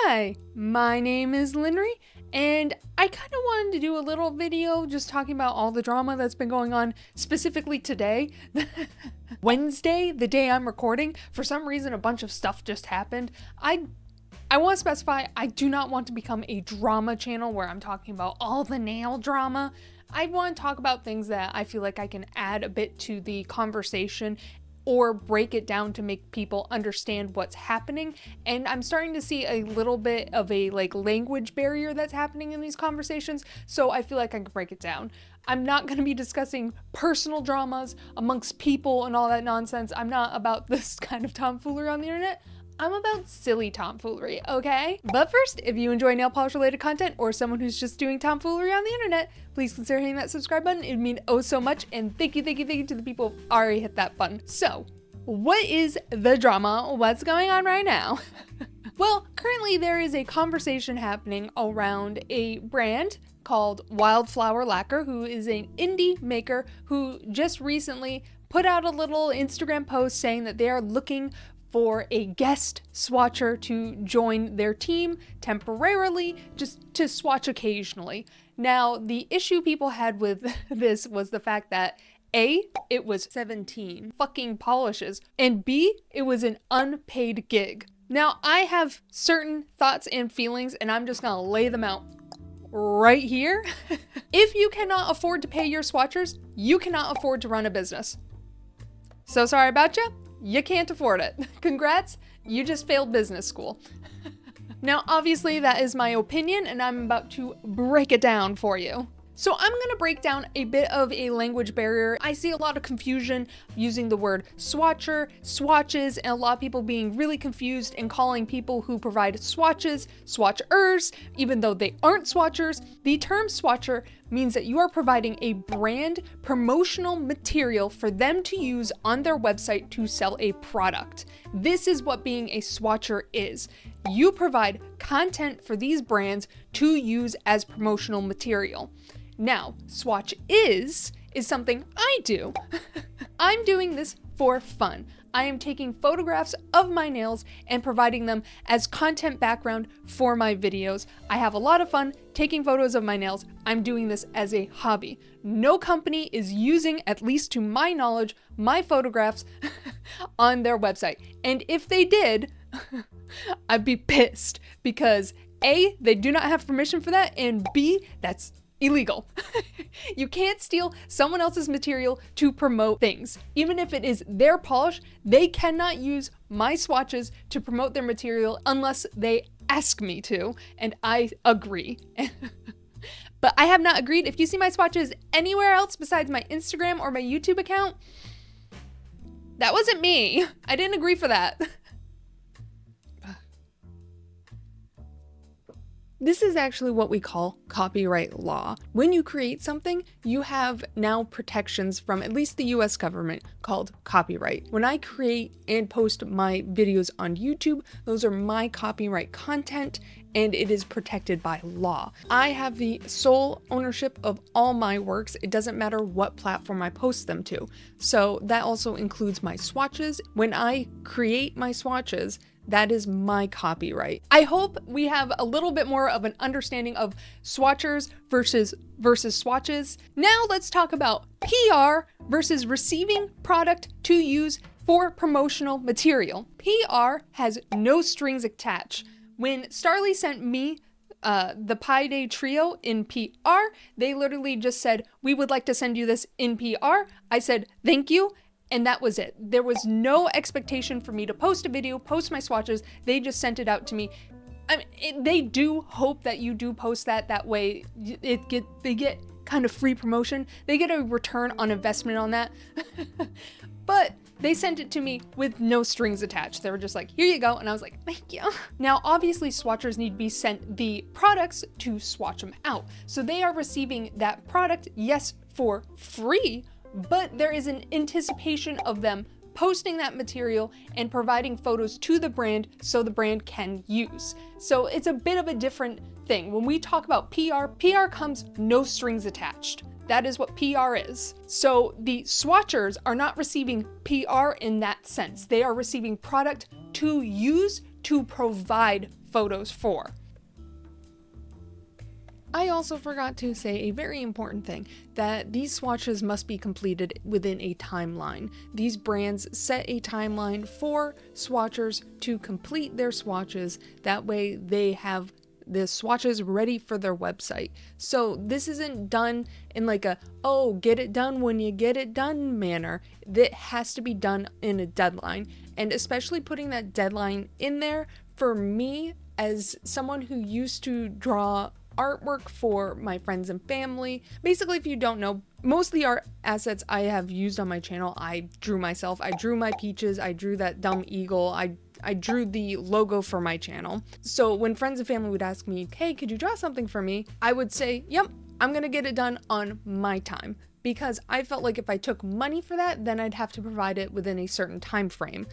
Hi, my name is Linry, and I kind of wanted to do a little video just talking about all the drama that's been going on, specifically today. Wednesday, the day I'm recording, for some reason a bunch of stuff just happened. I want to specify, I do not want to become a drama channel where I'm talking about all the nail drama. I want to talk about things that I feel like I can add a bit to the conversation or break it down to make people understand what's happening. And I'm starting to see a little bit of a language barrier that's happening in these conversations, so I feel like I can break it down. I'm not going to be discussing personal dramas amongst people and all that nonsense. I'm not about this kind of tomfoolery on the internet. I'm about silly tomfoolery, okay? But first, if you enjoy nail polish related content or someone who's just doing tomfoolery on the internet, please consider hitting that subscribe button. It'd mean oh so much. And thank you to the people who already hit that button. So, what is the drama? What's going on right now? Well, currently there is a conversation happening around a brand called Wildflower Lacquer, who is an indie maker who just recently put out a little Instagram post saying that they are looking for a guest swatcher to join their team temporarily, just to swatch occasionally. Now, the issue people had with this was the fact that A, it was 17 fucking polishes, and B, it was an unpaid gig. Now, I have certain thoughts and feelings, and I'm just gonna lay them out right here. If you cannot afford to pay your swatchers, you cannot afford to run a business. So sorry about you. You can't afford it. Congrats, you just failed business school. Now, obviously that is my opinion and I'm about to break it down for you. So I'm gonna break down a bit of a language barrier. I see a lot of confusion using the word swatcher, swatches, and a lot of people being really confused and calling people who provide swatches, swatchers, even though they aren't swatchers. The term swatcher means that you are providing a brand promotional material for them to use on their website to sell a product. This is what being a swatcher is. You provide content for these brands to use as promotional material. Now, swatch is something I do. I'm doing this for fun. I am taking photographs of my nails and providing them as content background for my videos. I have a lot of fun taking photos of my nails. I'm doing this as a hobby. No company is using, at least to my knowledge, my photographs on their website. And if they did, I'd be pissed because A, they do not have permission for that, and B, that's illegal. You can't steal someone else's material to promote things. Even if it is their polish, they cannot use my swatches to promote their material unless they ask me to, and I agree. But I have not agreed. If you see my swatches anywhere else besides my Instagram or my YouTube account, that wasn't me. I didn't agree for that. This is actually what we call copyright law. When you create something, you have now protections from at least the US government called copyright. When I create and post my videos on YouTube, those are my copyright content and it is protected by law. I have the sole ownership of all my works. It doesn't matter what platform I post them to. So that also includes my swatches. When I create my swatches, that is my copyright. I hope we have a little bit more of an understanding of swatchers versus swatches. Now let's talk about PR versus receiving product to use for promotional material. PR has no strings attached. When Starly sent me the Pi Day Trio in PR, they literally just said, "We would like to send you this in PR." I said, "Thank you." And that was it. There was no expectation for me to post a video, post my swatches. They just sent it out to me. I mean, they do hope that you do post that. That way they get kind of free promotion. They get a return on investment on that. But they sent it to me with no strings attached. They were just like, "Here you go." And I was like, "Thank you." Now, obviously swatchers need to be sent the products to swatch them out. So they are receiving that product, yes, for free, but there is an anticipation of them posting that material and providing photos to the brand so the brand can use. So it's a bit of a different thing. When we talk about PR comes no strings attached. That is what PR is. So the swatchers are not receiving PR in that sense. They are receiving product to use to provide photos for. I also forgot to say a very important thing, that these swatches must be completed within a timeline. These brands set a timeline for swatchers to complete their swatches. That way they have the swatches ready for their website. So this isn't done in like a, oh, get it done when you get it done manner. That has to be done in a deadline. And especially putting that deadline in there, for me, as someone who used to draw artwork for my friends and family. Basically, if you don't know, most of the art assets I have used on my channel, I drew myself. I drew my peaches, I drew that dumb eagle, I drew the logo for my channel. So when friends and family would ask me, hey, could you draw something for me? I would say, yep, I'm gonna get it done on my time. Because I felt like if I took money for that, then I'd have to provide it within a certain time frame.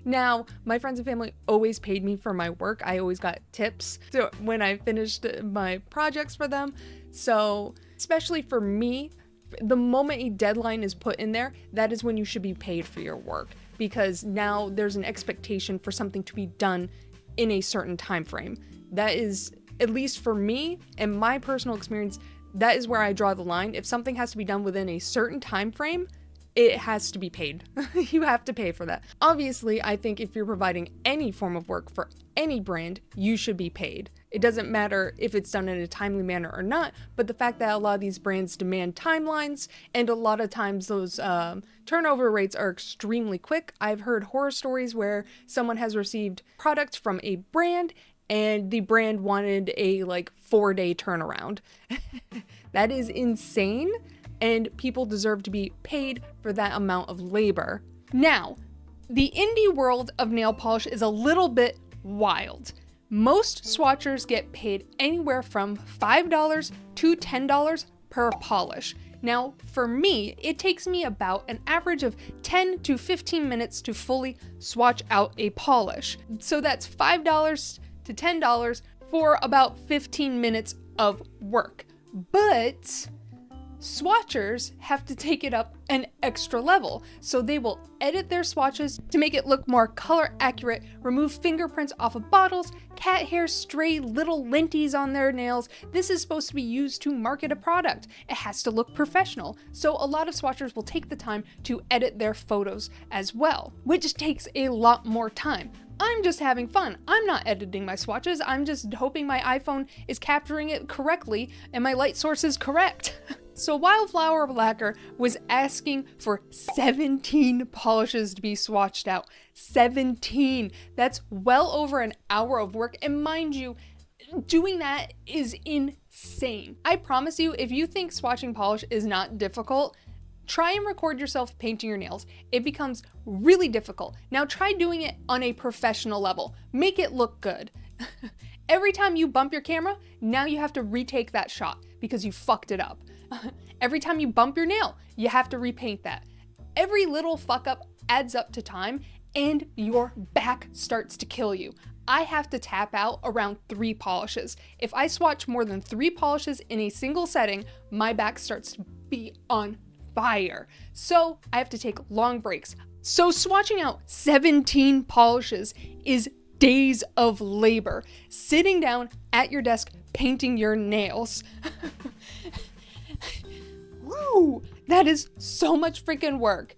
Now, my friends and family always paid me for my work. I always got tips so when I finished my projects for them. So, especially for me, the moment a deadline is put in there, that is when you should be paid for your work. Because now there's an expectation for something to be done in a certain time frame. That is, at least for me and my personal experience, that is where I draw the line. If something has to be done within a certain time frame, it has to be paid. You have to pay for that. Obviously, I think if you're providing any form of work for any brand, you should be paid. It doesn't matter if it's done in a timely manner or not, but the fact that a lot of these brands demand timelines, and a lot of times those turnover rates are extremely quick. I've heard horror stories where someone has received product from a brand and the brand wanted a 4-day turnaround. That is insane. And people deserve to be paid for that amount of labor. Now, the indie world of nail polish is a little bit wild. Most swatchers get paid anywhere from $5 to $10 per polish. Now, for me, it takes me about an average of 10 to 15 minutes to fully swatch out a polish. So that's $5 to $10 for about 15 minutes of work. But swatchers have to take it up an extra level, so they will edit their swatches to make it look more color accurate, remove fingerprints off of bottles, cat hair, stray little linties on their nails. This is supposed to be used to market a product. It has to look professional, so a lot of swatchers will take the time to edit their photos as well, which takes a lot more time. I'm just having fun. I'm not editing my swatches. I'm just hoping my iPhone is capturing it correctly and my light source is correct. So Wildflower Lacquer was asking for 17 polishes to be swatched out. 17! That's well over an hour of work, and mind you, doing that is insane. I promise you, if you think swatching polish is not difficult, try and record yourself painting your nails. It becomes really difficult. Now try doing it on a professional level. Make it look good. Every time you bump your camera, now you have to retake that shot because you fucked it up. Every time you bump your nail, you have to repaint that. Every little fuck up adds up to time and your back starts to kill you. I have to tap out around 3 polishes. If I swatch more than 3 polishes in a single setting, my back starts to be on fire. So I have to take long breaks. So swatching out 17 polishes is days of labor. Sitting down at your desk, painting your nails. Woo! That is so much freaking work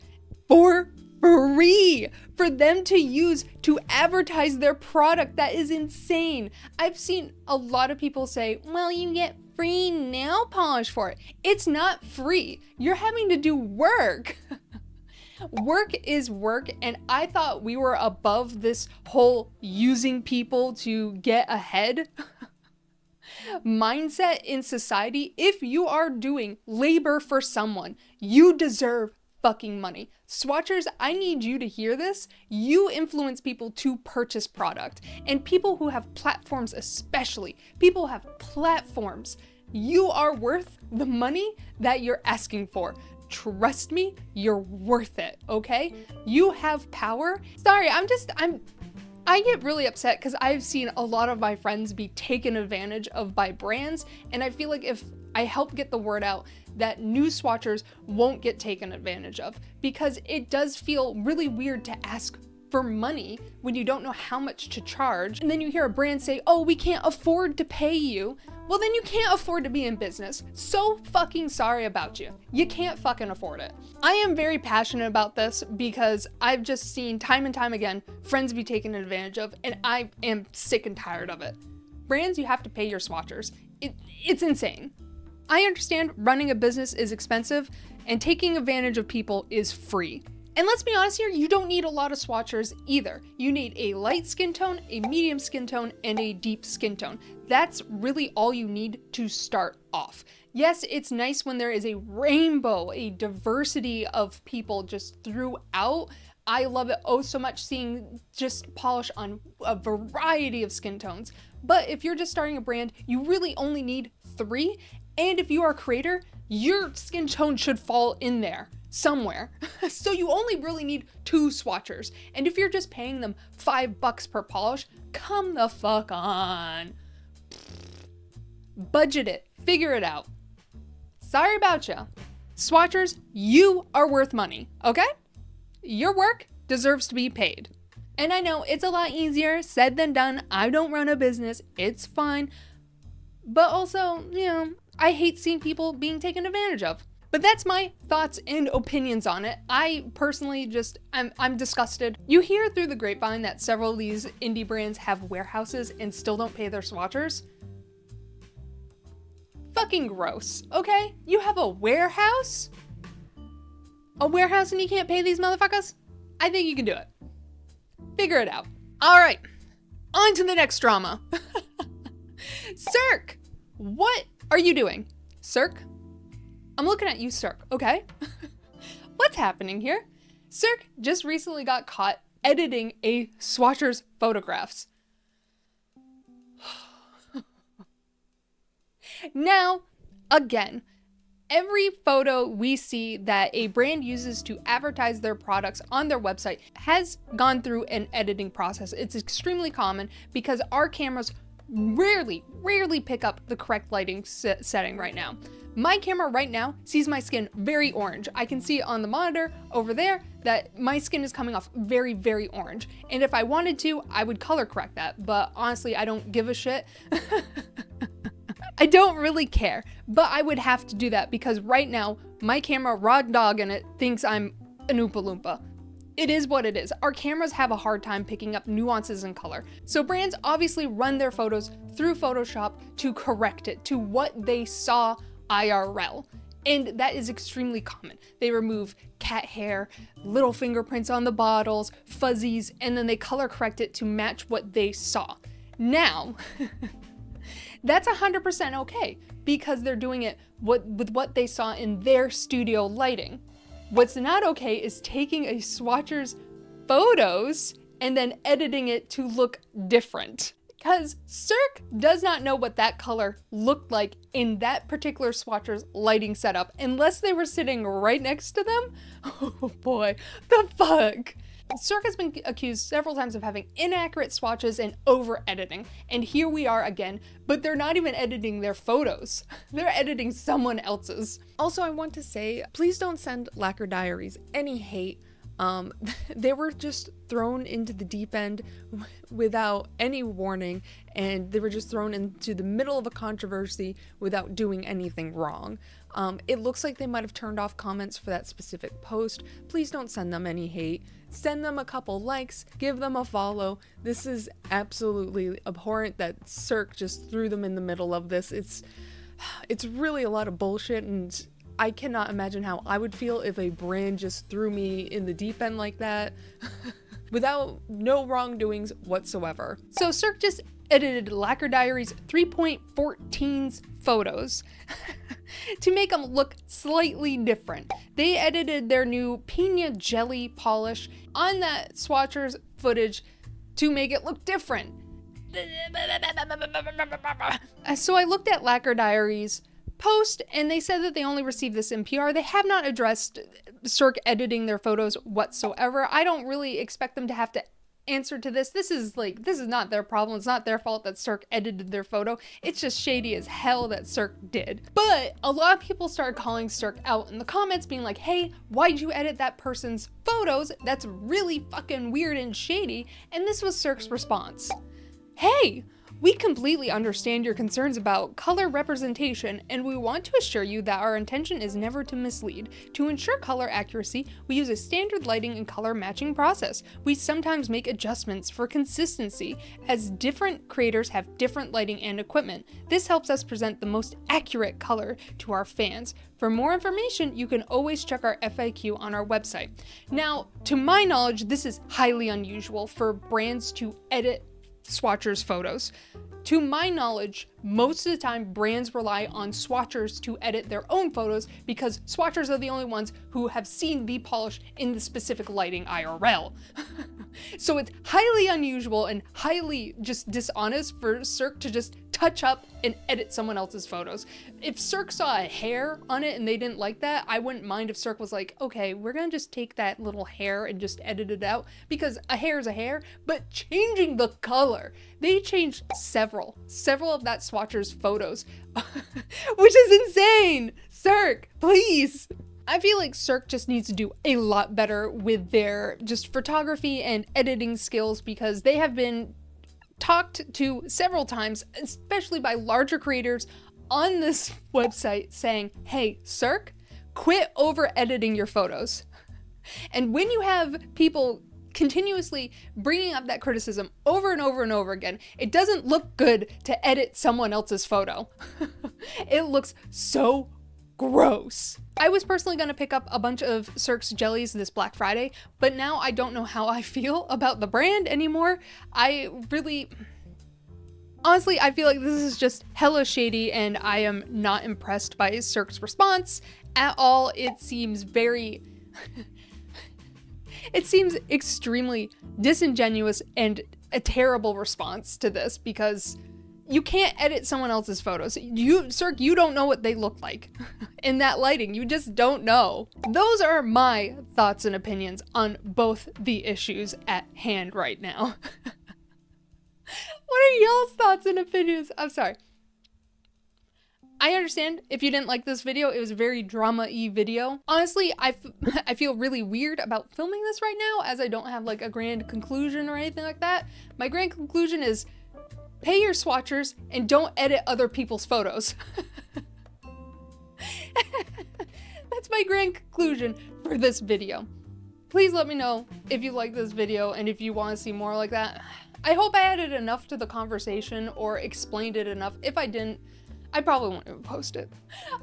for free for them to use to advertise their product. That is insane. I've seen a lot of people say, well, you get free nail polish for it. It's not free. You're having to do work. Work is work, and I thought we were above this whole using people to get ahead mindset in society. If you are doing labor for someone, you deserve fucking money. Swatchers, I need you to hear this. You influence people to purchase product, and people who have platforms, especially people who have platforms, you are worth the money that you're asking for. Trust me, you're worth it, okay? You have power. Sorry, I get really upset because I've seen a lot of my friends be taken advantage of by brands, and I feel like if I help get the word out that new swatchers won't get taken advantage of, because it does feel really weird to ask for money when you don't know how much to charge. And then you hear a brand say, oh, we can't afford to pay you. Well, then you can't afford to be in business. So fucking sorry about you. You can't fucking afford it. I am very passionate about this because I've just seen time and time again friends be taken advantage of, and I am sick and tired of it. Brands, you have to pay your swatchers. It's insane. I understand running a business is expensive and taking advantage of people is free. And let's be honest here, you don't need a lot of swatchers either. You need a light skin tone, a medium skin tone, and a deep skin tone. That's really all you need to start off. Yes, it's nice when there is a rainbow, a diversity of people just throughout. I love it oh so much seeing just polish on a variety of skin tones. But if you're just starting a brand, you really only need 3. And if you are a creator, your skin tone should fall in there somewhere. So you only really need 2 swatchers. And if you're just paying them $5 per polish, come the fuck on. Budget it, figure it out. Sorry about ya. Swatchers, you are worth money, okay? Your work deserves to be paid. And I know it's a lot easier said than done. I don't run a business, it's fine. But also, you know, I hate seeing people being taken advantage of. But that's my thoughts and opinions on it. I personally just, I'm disgusted. You hear through the grapevine that several of these indie brands have warehouses and still don't pay their swatchers. Fucking gross, okay? You have a warehouse? A warehouse and you can't pay these motherfuckers? I think you can do it. Figure it out. All right, on to the next drama. Cirque, what are you doing? Cirque? I'm looking at you, Cirque, okay? What's happening here? Cirque just recently got caught editing a swatcher's photographs. Now, again, every photo we see that a brand uses to advertise their products on their website has gone through an editing process. It's extremely common because our cameras rarely pick up the correct lighting setting right now. My camera right now sees my skin very orange. I can see on the monitor over there that my skin is coming off very, very orange. And if I wanted to, I would color correct that. But honestly, I don't give a shit. I don't really care, but I would have to do that because right now, my camera, raw dog in it, thinks I'm an Oompa Loompa. It is what it is. Our cameras have a hard time picking up nuances in color. So brands obviously run their photos through Photoshop to correct it to what they saw IRL. And that is extremely common. They remove cat hair, little fingerprints on the bottles, fuzzies, and then they color correct it to match what they saw. Now, that's 100% okay because they're doing it with what they saw in their studio lighting. What's not okay is taking a swatcher's photos and then editing it to look different. Because Cirque does not know what that color looked like in that particular swatcher's lighting setup unless they were sitting right next to them. Oh boy, the fuck. Cirque has been accused several times of having inaccurate swatches and over editing. And here we are again, but they're not even editing their photos. They're editing someone else's. Also, I want to say, please don't send Lacquer Diaries any hate. They were just thrown into the deep end without any warning, and they were just thrown into the middle of a controversy without doing anything wrong. It looks like they might have turned off comments for that specific post. Please don't send them any hate. Send them a couple likes, give them a follow. This is absolutely abhorrent that Cirque just threw them in the middle of this. It's really a lot of bullshit, and I cannot imagine how I would feel if a brand just threw me in the deep end like that without no wrongdoings whatsoever. So Cirque just edited Lacquer Diaries 3.14's photos to make them look slightly different. They edited their new Pina Jelly polish on that swatcher's footage to make it look different. So I looked at Lacquer Diaries post and they said that they only received this in PR. They have not addressed Cirque editing their photos whatsoever. I don't really expect them to have to answer to this. This is not their problem. It's not their fault that Cirque edited their photo. It's just shady as hell that Cirque did. But a lot of people started calling Cirque out in the comments being like, hey, why'd you edit that person's photos? That's really fucking weird and shady. And this was Cirque's response. Hey, we completely understand your concerns about color representation, and we want to assure you that our intention is never to mislead. To ensure color accuracy, we use a standard lighting and color matching process. We sometimes make adjustments for consistency, as different creators have different lighting and equipment. This helps us present the most accurate color to our fans. For more information, you can always check our FAQ on our website. Now, to my knowledge, this is highly unusual for brands to edit Swatchers photos. To my knowledge, most of the time brands rely on Swatchers to edit their own photos because Swatchers are the only ones who have seen the polish in the specific lighting IRL. So it's highly unusual and highly just dishonest for Cirque to just touch up and edit someone else's photos. If Cirque saw a hair on it and they didn't like that, I wouldn't mind if Cirque was like, okay, we're gonna just take that little hair and just edit it out, because a hair is a hair. But changing the color, they changed several of that Swatchers photos, which is insane. Cirque, please. I feel like Cirque just needs to do a lot better with their just photography and editing skills, because they have been talked to several times, especially by larger creators on this website, saying, hey, Cirque, quit over editing your photos. And when you have people continuously bringing up that criticism over and over and over again, it doesn't look good to edit someone else's photo. It looks so gross. I was personally going to pick up a bunch of Cirque's jellies this Black Friday, but now I don't know how I feel about the brand anymore. Honestly, I feel like this is just hella shady, and I am not impressed by Cirque's response at all. It seems very it seems extremely disingenuous and a terrible response to this, because you can't edit someone else's photos. Cirque, you don't know what they look like in that lighting. You just don't know. Those are my thoughts and opinions on both the issues at hand right now. What are y'all's thoughts and opinions? I'm sorry. I understand if you didn't like this video. It was a very drama-y video. Honestly, I feel really weird about filming this right now, as I don't have like a grand conclusion or anything like that. My grand conclusion is, pay your Swatchers and don't edit other people's photos. That's my grand conclusion for this video. Please let me know if you like this video and if you want to see more like that. I hope I added enough to the conversation or explained it enough. If I didn't, I probably won't even post it.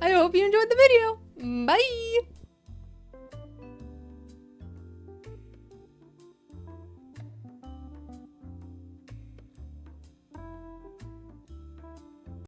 I hope you enjoyed the video. Bye!